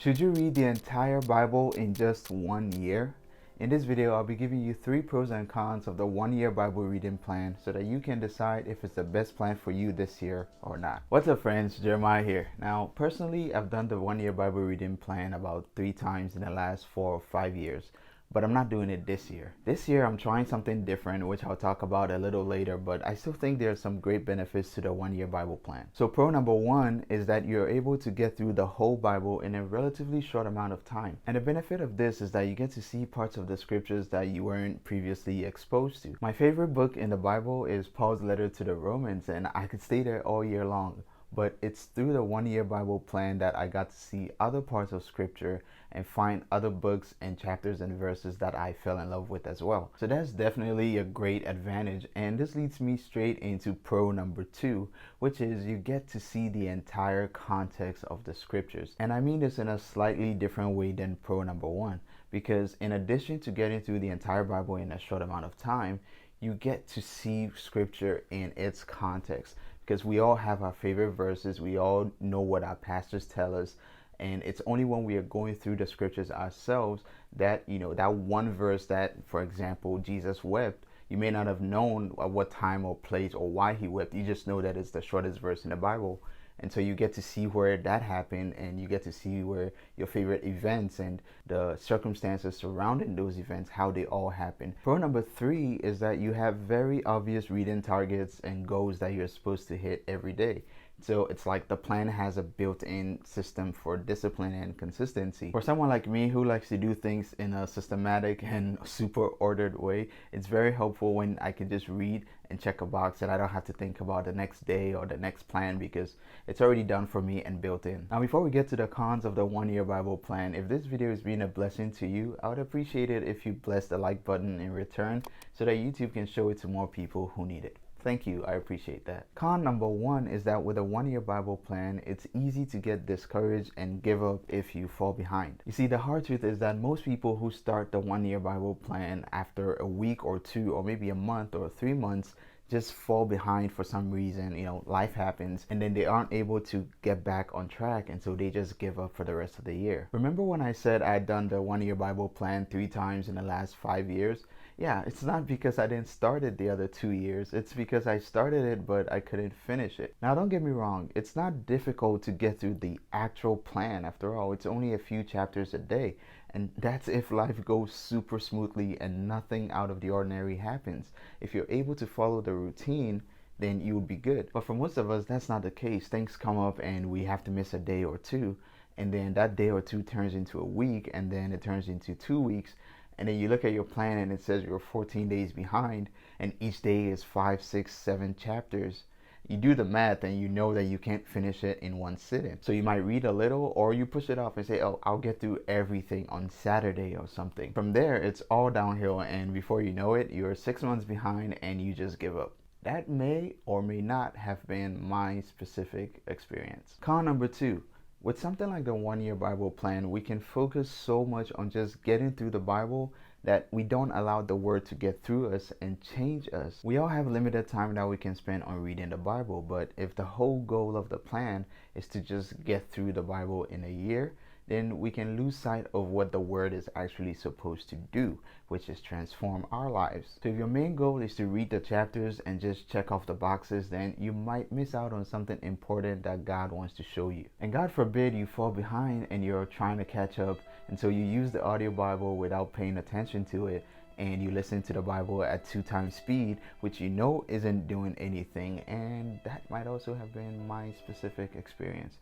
Should you read the entire Bible in just 1 year? In this video, I'll be giving you 3 pros and cons of the 1-year Bible reading plan so that you can decide if it's the best plan for you this year or not. What's up friends, Jeremiah here. Now, personally, I've done the 1-year Bible reading plan about 3 times in the last 4 or 5 years. But I'm not doing it this year. This year I'm trying something different, which I'll talk about a little later, but I still think there are some great benefits to the 1-year Bible plan. So pro number 1 is that you're able to get through the whole Bible in a relatively short amount of time. And the benefit of this is that you get to see parts of the scriptures that you weren't previously exposed to. My favorite book in the Bible is Paul's letter to the Romans, and I could stay there all year long. But it's through the 1-year Bible plan that I got to see other parts of scripture and find other books and chapters and verses that I fell in love with as well. So that's definitely a great advantage, and this leads me straight into pro number 2, which is you get to see the entire context of the scriptures. And I mean this in a slightly different way than pro number 1, because in addition to getting through the entire Bible in a short amount of time, you get to see scripture in its context, because we all have our favorite verses, we all know what our pastors tell us, and it's only when we are going through the scriptures ourselves that, that one verse that, for example, Jesus wept, you may not have known at what time or place or why he wept. You just know that it's the shortest verse in the Bible. And so you get to see where that happened, and you get to see where your favorite events and the circumstances surrounding those events, how they all happen. Pro number 3 is that you have very obvious reading targets and goals that you're supposed to hit every day. So it's like the plan has a built-in system for discipline and consistency. For someone like me who likes to do things in a systematic and super ordered way, it's very helpful when I can just read and check a box and I don't have to think about the next day or the next plan, because it's already done for me and built in. Now, before we get to the cons of the 1-year Bible plan, if this video has been a blessing to you, I would appreciate it if you bless the like button in return so that YouTube can show it to more people who need it. Thank you, I appreciate that. Con number 1 is that with a 1-year Bible plan, it's easy to get discouraged and give up if you fall behind. You see, the hard truth is that most people who start the 1-year Bible plan after a week or 2 or maybe a month or 3 months just fall behind for some reason. Life happens, and then they aren't able to get back on track, and so they just give up for the rest of the year. Remember when I said I'd done the 1-year Bible plan 3 times in the last 5 years? Yeah, it's not because I didn't start it the other 2 years. It's because I started it, but I couldn't finish it. Now, don't get me wrong. It's not difficult to get through the actual plan. After all, it's only a few chapters a day. And that's if life goes super smoothly and nothing out of the ordinary happens. If you're able to follow the routine, then you will be good. But for most of us, that's not the case. Things come up and we have to miss a day or 2. And then that day or 2 turns into a week, and then it turns into 2 weeks. And then you look at your plan and it says you're 14 days behind, and each day is 5, 6, 7 chapters. You do the math and you know that you can't finish it in one sitting. So you might read a little, or you push it off and say, oh, I'll get through everything on Saturday or something. From there, it's all downhill, and before you know it, you're 6 months behind and you just give up. That may or may not have been my specific experience. Con number 2. With something like the 1-year Bible plan, we can focus so much on just getting through the Bible that we don't allow the word to get through us and change us. We all have limited time that we can spend on reading the Bible, but if the whole goal of the plan is to just get through the Bible in a year, then we can lose sight of what the word is actually supposed to do, which is transform our lives. So if your main goal is to read the chapters and just check off the boxes, then you might miss out on something important that God wants to show you. And God forbid you fall behind and you're trying to catch up, and so you use the audio Bible without paying attention to it, and you listen to the Bible at 2 times speed, which you know isn't doing anything. And that might also have been my specific experience.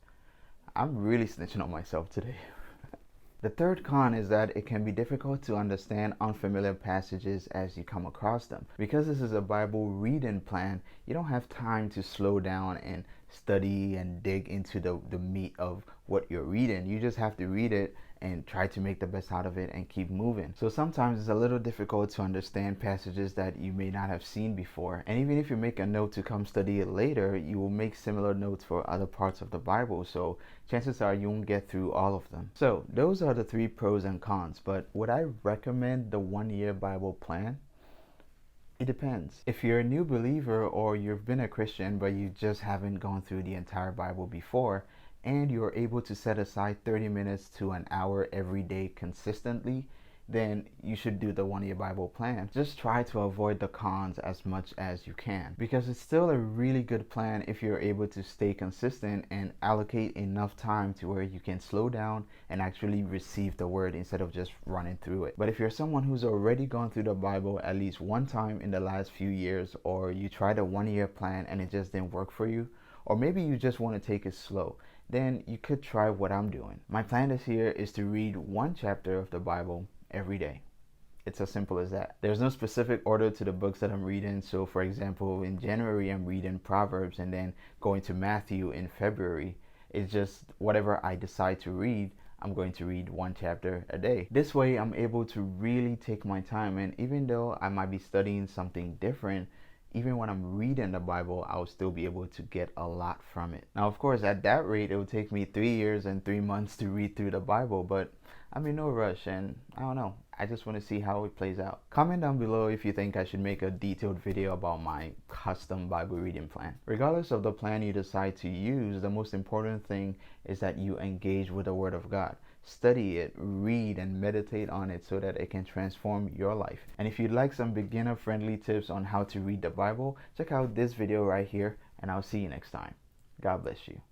I'm really snitching on myself today. The third con is that it can be difficult to understand unfamiliar passages as you come across them. Because this is a Bible reading plan, you don't have time to slow down and study and dig into the meat of what you're reading. You just have to read it and try to make the best out of it and keep moving. So sometimes it's a little difficult to understand passages that you may not have seen before. And even if you make a note to come study it later, you will make similar notes for other parts of the Bible. So chances are you won't get through all of them. So those are the 3 pros and cons. But would I recommend the 1-year Bible plan? It depends. If you're a new believer or you've been a Christian but you just haven't gone through the entire Bible before, and you're able to set aside 30 minutes to an hour every day consistently, then you should do the 1 year Bible plan. Just try to avoid the cons as much as you can, because it's still a really good plan if you're able to stay consistent and allocate enough time to where you can slow down and actually receive the word instead of just running through it. But if you're someone who's already gone through the Bible at least one time in the last few years, or you tried a 1 year plan and it just didn't work for you, or maybe you just want to take it slow, then you could try what I'm doing. My plan this year is to read one chapter of the Bible every day. It's as simple as that. There's no specific order to the books that I'm reading. So for example, in January I'm reading Proverbs, and then going to Matthew in February. It's just whatever I decide to read, I'm going to read one chapter a day. This way I'm able to really take my time, and even though I might be studying something different, even when I'm reading the Bible, I'll still be able to get a lot from it. Now, of course, at that rate, it would take me 3 years and 3 months to read through the Bible, but I'm in no rush, and I don't know. I just want to see how it plays out. Comment down below if you think I should make a detailed video about my custom Bible reading plan. Regardless of the plan you decide to use, the most important thing is that you engage with the Word of God. Study it, read, and meditate on it so that it can transform your life. And if you'd like some beginner-friendly tips on how to read the Bible, check out this video right here, and I'll see you next time. God bless you.